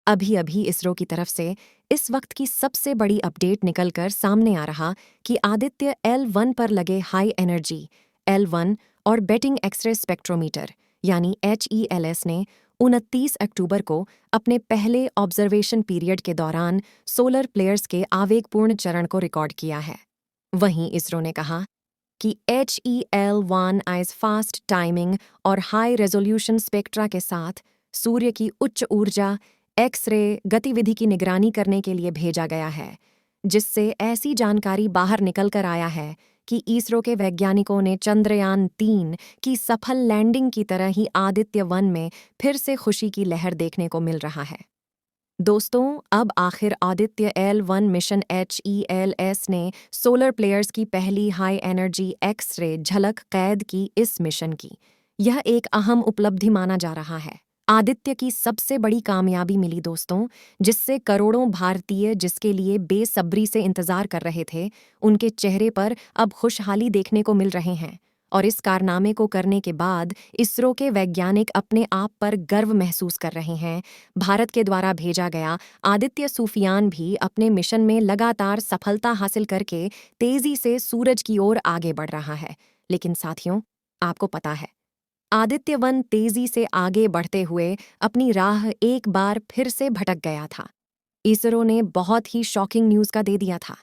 अभी अभी इसरो की तरफ से इस वक्त की सबसे बड़ी अपडेट निकलकर सामने आ रहा कि आदित्य L1 पर लगे हाई एनर्जी L1 और बेटिंग एक्सरे स्पेक्ट्रोमीटर यानी HELS ने 29 अक्टूबर को अपने पहले ऑब्जर्वेशन पीरियड के दौरान सोलर प्लेयर्स के आवेगपूर्ण चरण को रिकॉर्ड किया है। वहीं इसरो ने कहा कि HEL1 आइज फास्ट टाइमिंग और हाई रेजोल्यूशन स्पेक्ट्रा के साथ सूर्य की उच्च ऊर्जा एक्स-रे गतिविधि की निगरानी करने के लिए भेजा गया है, जिससे ऐसी जानकारी बाहर निकल कर आया है कि इसरो के वैज्ञानिकों ने चंद्रयान-3 की सफल लैंडिंग की तरह ही आदित्य-1 में फिर से खुशी की लहर देखने को मिल रहा है। दोस्तों, अब आखिर आदित्य L1 मिशन HELS ने सोलर प्लेयर्स की पहली हाई एनर्जी एक्स-रे झलक कैद की इस मिशन की। यह एक अहम उपलब्धि माना जा रहा है। आदित्य की सबसे बड़ी कामयाबी मिली दोस्तों, जिससे करोड़ों भारतीय जिसके लिए बेसब्री से इंतजार कर रहे थे, उनके चेहरे पर अब खुशहाली देखने को मिल रहे हैं। और इस कारनामे को करने के बाद इसरो के वैज्ञानिक अपने आप पर गर्व महसूस कर रहे हैं। भारत के द्वारा भेजा गया आदित्य सूफियान भी अपने मिशन में लगातार सफलता हासिल करके तेजी से सूरज की ओर आगे बढ़ रहा है। लेकिन साथियों, आपको पता है, आदित्य-1 तेजी से आगे बढ़ते हुए अपनी राह एक बार फिर से भटक गया था। इसरो ने बहुत ही शॉकिंग न्यूज़ का दे दिया था।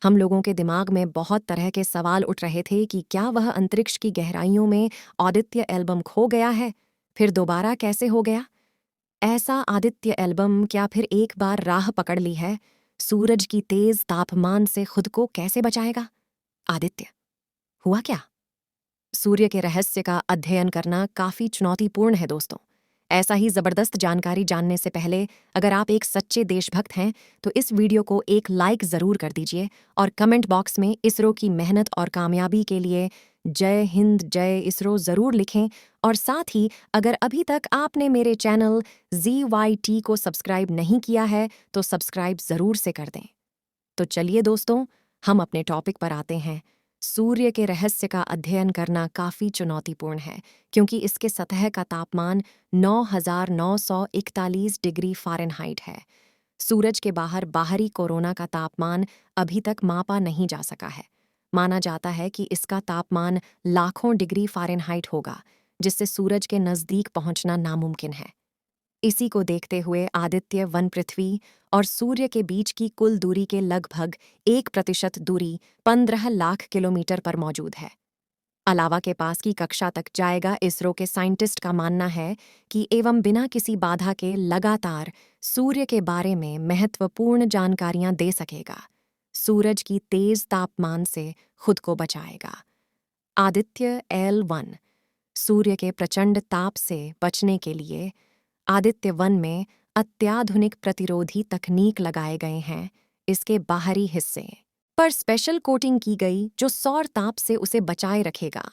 हम लोगों के दिमाग में बहुत तरह के सवाल उठ रहे थे कि क्या वह अंतरिक्ष की गहराइयों में आदित्य एल्बम खो गया है, फिर दोबारा कैसे हो गया? ऐसा आदित्य एल्बम क्या फिर एक बार राह पकड़ ली है? सूरज की तेज तापमान से खुद को कैसे बचाएगा? आदित्य हुआ क्या? सूर्य के रहस्य का अध्ययन करना काफी चुनौतीपूर्ण है दोस्तों। ऐसा ही जबरदस्त जानकारी जानने से पहले अगर आप एक सच्चे देशभक्त हैं तो इस वीडियो को एक लाइक जरूर कर दीजिए और कमेंट बॉक्स में इसरो की मेहनत और कामयाबी के लिए जय हिंद जय इसरो जरूर लिखें। और साथ ही अगर अभी तक आपने मेरे चैनल ZYT को सब्सक्राइब नहीं किया है तो सब्सक्राइब जरूर से कर दें। तो चलिए दोस्तों, हम अपने टॉपिक पर आते हैं। सूर्य के रहस्य का अध्ययन करना काफ़ी चुनौतीपूर्ण है, क्योंकि इसके सतह का तापमान 9,941 डिग्री फ़ारेनहाइट है। सूरज के बाहर बाहरी कोरोना का तापमान अभी तक मापा नहीं जा सका है। माना जाता है कि इसका तापमान लाखों डिग्री फ़ारेनहाइट होगा, जिससे सूरज के नज़दीक पहुंचना नामुमकिन है। इसी को देखते हुए आदित्य-1 पृथ्वी और सूर्य के बीच की कुल दूरी के लगभग 1% दूरी 15 लाख किलोमीटर पर मौजूद है। अलावा के पास की कक्षा तक जाएगा। इसरो के साइंटिस्ट का मानना है कि एवं बिना किसी बाधा के लगातार सूर्य के बारे में महत्वपूर्ण जानकारियां दे सकेगा। सूरज की तेज तापमान से खुद को बचाएगा। आदित्य L1 सूर्य के प्रचंड ताप से बचने के लिए आदित्य-1 में अत्याधुनिक प्रतिरोधी तकनीक लगाए गए हैं। इसके बाहरी हिस्से पर स्पेशल कोटिंग की गई जो सौर ताप से उसे बचाए रखेगा।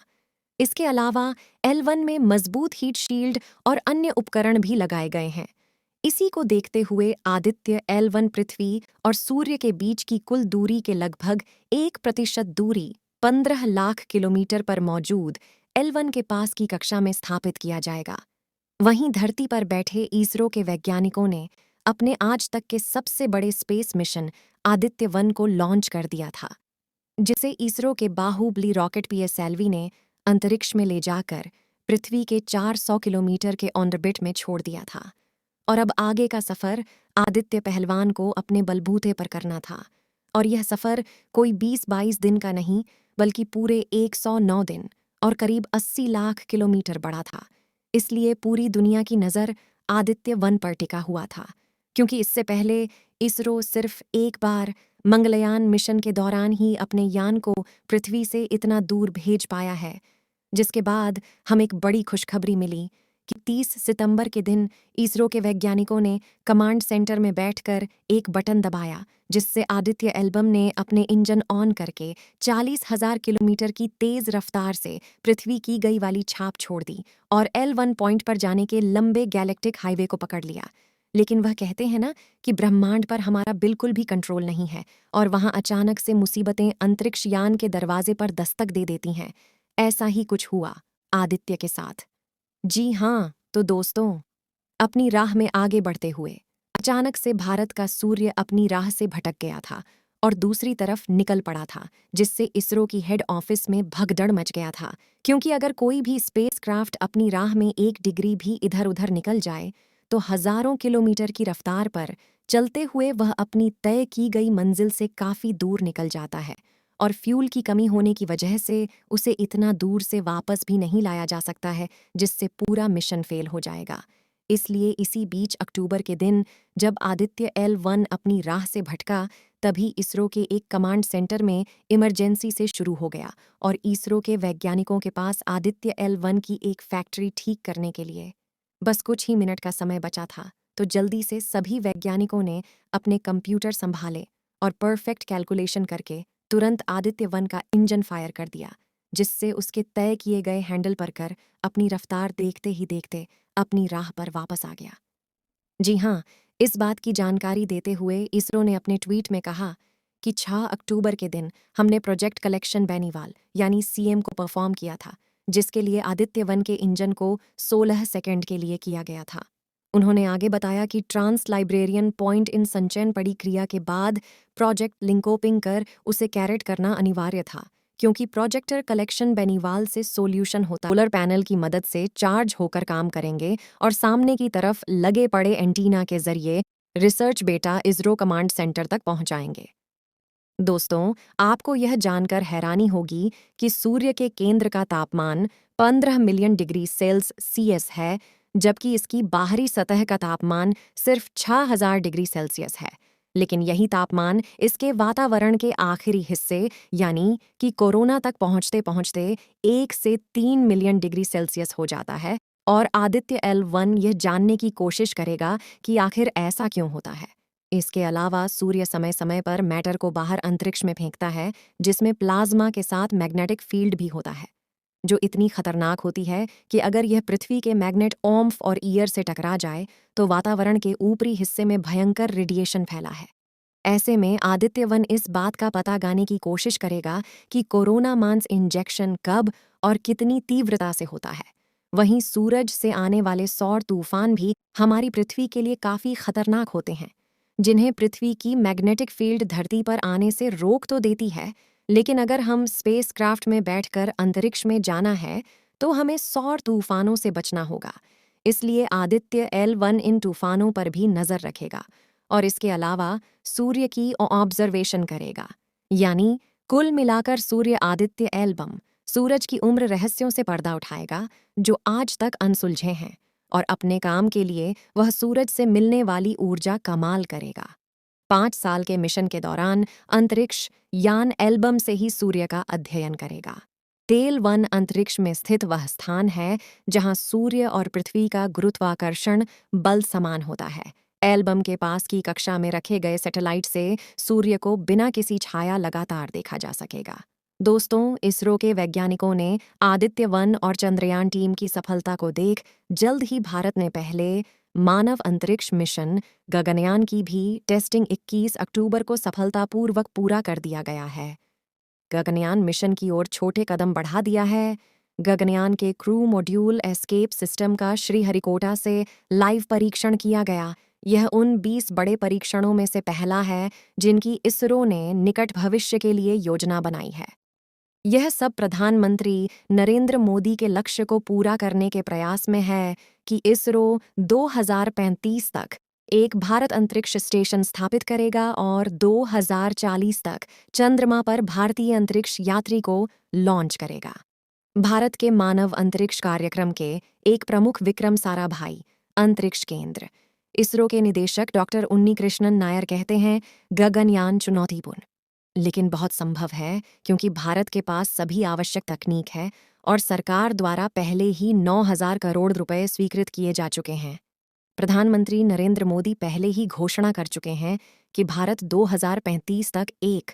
इसके अलावा L1 में मजबूत हीट शील्ड और अन्य उपकरण भी लगाए गए हैं। इसी को देखते हुए आदित्य L1 पृथ्वी और सूर्य के बीच की कुल दूरी के लगभग 1% दूरी 15 लाख किलोमीटर पर मौजूद L1 के पास की कक्षा में स्थापित किया जाएगा। वहीं धरती पर बैठे इसरो के वैज्ञानिकों ने अपने आज तक के सबसे बड़े स्पेस मिशन आदित्य-1 को लॉन्च कर दिया था, जिसे इसरो के बाहुबली रॉकेट PSLV ने अंतरिक्ष में ले जाकर पृथ्वी के 400 किलोमीटर के ऑर्बिट में छोड़ दिया था। और अब आगे का सफर आदित्य पहलवान को अपने बलबूते पर करना था। और यह सफर कोई 20-22 दिन का नहीं, बल्कि पूरे 109 दिन और करीब 80 लाख किलोमीटर बड़ा था। इसलिए पूरी दुनिया की नज़र आदित्य-1 पर टिका हुआ था, क्योंकि इससे पहले इसरो सिर्फ एक बार मंगलयान मिशन के दौरान ही अपने यान को पृथ्वी से इतना दूर भेज पाया है। जिसके बाद हमें एक बड़ी खुशखबरी मिली कि 30 सितंबर के दिन इसरो के वैज्ञानिकों ने कमांड सेंटर में बैठकर एक बटन दबाया, जिससे आदित्य एल्बम ने अपने इंजन ऑन करके 40,000 किलोमीटर की तेज रफ्तार से पृथ्वी की गई वाली छाप छोड़ दी और L1 पॉइंट पर जाने के लंबे गैलेक्टिक हाईवे को पकड़ लिया। लेकिन वह कहते हैं ना कि ब्रह्मांड पर हमारा बिल्कुल भी कंट्रोल नहीं है और वहां अचानक से मुसीबतें अंतरिक्ष यान के दरवाजे पर दस्तक दे देती हैं। ऐसा ही कुछ हुआ आदित्य के साथ। जी हाँ, तो दोस्तों, अपनी राह में आगे बढ़ते हुए अचानक से भारत का सूर्य अपनी राह से भटक गया था और दूसरी तरफ निकल पड़ा था, जिससे इसरो की हेड ऑफिस में भगदड़ मच गया था। क्योंकि अगर कोई भी स्पेसक्राफ्ट अपनी राह में 1 डिग्री भी इधर उधर निकल जाए तो हजारों किलोमीटर की रफ्तार पर चलते हुए वह अपनी तय की गई मंजिल से काफी दूर निकल जाता है और फ्यूल की कमी होने की वजह से उसे इतना दूर से वापस भी नहीं लाया जा सकता है, जिससे पूरा मिशन फेल हो जाएगा। इसलिए इसी बीच अक्टूबर के दिन जब आदित्य L1 अपनी राह से भटका, तभी इसरो के एक कमांड सेंटर में इमरजेंसी से शुरू हो गया और इसरो के वैज्ञानिकों के पास आदित्य L1 की एक फैक्ट्री ठीक करने के लिए बस कुछ ही मिनट का समय बचा था। तो जल्दी से सभी वैज्ञानिकों ने अपने कंप्यूटर संभाले और परफेक्ट कैलकुलेशन करके तुरंत आदित्य 1 का इंजन फायर कर दिया, जिससे उसके तय किए गए हैंडल पर कर अपनी रफ्तार देखते ही देखते अपनी राह पर वापस आ गया। जी हाँ, इस बात की जानकारी देते हुए इसरो ने अपने ट्वीट में कहा कि 6 अक्टूबर के दिन हमने प्रोजेक्ट कलेक्शन बेनीवाल यानी CM को परफॉर्म किया था, जिसके लिए आदित्य 1 के इंजन को 16 सेकंड के लिए किया गया था। उन्होंने आगे बताया कि ट्रांस लाइब्रेरियन पॉइंट इन संचयन पड़ी क्रिया के बाद प्रोजेक्ट लिंकोपिंग कर उसे कैरेट करना अनिवार्य था, क्योंकि प्रोजेक्टर कलेक्शन बेनीवाल से सोल्यूशन होता सोलर पैनल की मदद से चार्ज होकर काम करेंगे और सामने की तरफ लगे पड़े एंटीना के जरिए research data ISRO command centre तक पहुंचाएंगे। दोस्तों, आपको यह जानकर हैरानी होगी कि सूर्य के केंद्र का तापमान 15 मिलियन डिग्री सेल्सियस है, जबकि इसकी बाहरी सतह का तापमान सिर्फ 6000 डिग्री सेल्सियस है। लेकिन यही तापमान इसके वातावरण के आखिरी हिस्से यानी कि कोरोना तक पहुंचते पहुंचते 1 से 3 मिलियन डिग्री सेल्सियस हो जाता है और आदित्य L1 यह जानने की कोशिश करेगा कि आखिर ऐसा क्यों होता है। इसके अलावा सूर्य समय समय पर मैटर को बाहर अंतरिक्ष में फेंकता है, जिसमें प्लाज्मा के साथ मैग्नेटिक फील्ड भी होता है, जो इतनी खतरनाक होती है कि अगर यह पृथ्वी के मैग्नेट ओम्फ और ईयर से टकरा जाए तो वातावरण के ऊपरी हिस्से में भयंकर रेडिएशन फैला है। ऐसे में आदित्य 1 इस बात का पता लगाने की कोशिश करेगा कि कोरोना मांस इंजेक्शन कब और कितनी तीव्रता से होता है। वहीं सूरज से आने वाले सौर तूफान भी हमारी पृथ्वी के लिए काफी खतरनाक होते हैं, जिन्हें पृथ्वी की मैग्नेटिक फील्ड धरती पर आने से रोक तो देती है, लेकिन अगर हम स्पेसक्राफ्ट में बैठकर अंतरिक्ष में जाना है तो हमें सौर तूफानों से बचना होगा। इसलिए आदित्य L1 इन तूफानों पर भी नजर रखेगा और इसके अलावा सूर्य की ऑब्जर्वेशन करेगा। यानी कुल मिलाकर सूर्य आदित्य एल्बम सूरज की उम्र रहस्यों से पर्दा उठाएगा जो आज तक अनसुलझे हैं, और अपने काम के लिए वह सूरज से मिलने वाली ऊर्जा कमाल करेगा। 5 साल के मिशन के दौरान अंतरिक्ष यान एल्बम से ही सूर्य का अध्ययन करेगा। तेल 1 अंतरिक्ष में स्थित वह स्थान है जहां सूर्य और पृथ्वी का गुरुत्वाकर्षण बल समान होता है। एल्बम के पास की कक्षा में रखे गए सैटेलाइट से सूर्य को बिना किसी छाया लगातार देखा जा सकेगा। दोस्तों, इसरो के वैज्ञानिकों ने आदित्य 1 और चंद्रयान टीम की सफलता को देख जल्द ही भारत ने पहले मानव अंतरिक्ष मिशन गगनयान की भी टेस्टिंग 21 अक्टूबर को सफलतापूर्वक पूरा कर दिया गया है। गगनयान मिशन की ओर छोटे कदम बढ़ा दिया है। गगनयान के क्रू मॉड्यूल एस्केप सिस्टम का श्रीहरिकोटा से लाइव परीक्षण किया गया। यह उन 20 बड़े परीक्षणों में से पहला है जिनकी इसरो ने निकट भविष्य के लिए योजना बनाई है। यह सब प्रधानमंत्री नरेंद्र मोदी के लक्ष्य को पूरा करने के प्रयास में है कि इसरो 2035 तक एक भारत अंतरिक्ष स्टेशन स्थापित करेगा और 2040 तक चंद्रमा पर भारतीय अंतरिक्ष यात्री को लॉन्च करेगा। भारत के मानव अंतरिक्ष कार्यक्रम के एक प्रमुख विक्रम साराभाई अंतरिक्ष केंद्र इसरो के निदेशक डॉक्टर उन्नीकृष्णन नायर कहते हैं, गगनयान चुनौतीपूर्ण लेकिन बहुत संभव है, क्योंकि भारत के पास सभी आवश्यक तकनीक है और सरकार द्वारा पहले ही 9,000 करोड़ रुपए स्वीकृत किए जा चुके हैं। प्रधानमंत्री नरेंद्र मोदी पहले ही घोषणा कर चुके हैं कि भारत 2035 तक एक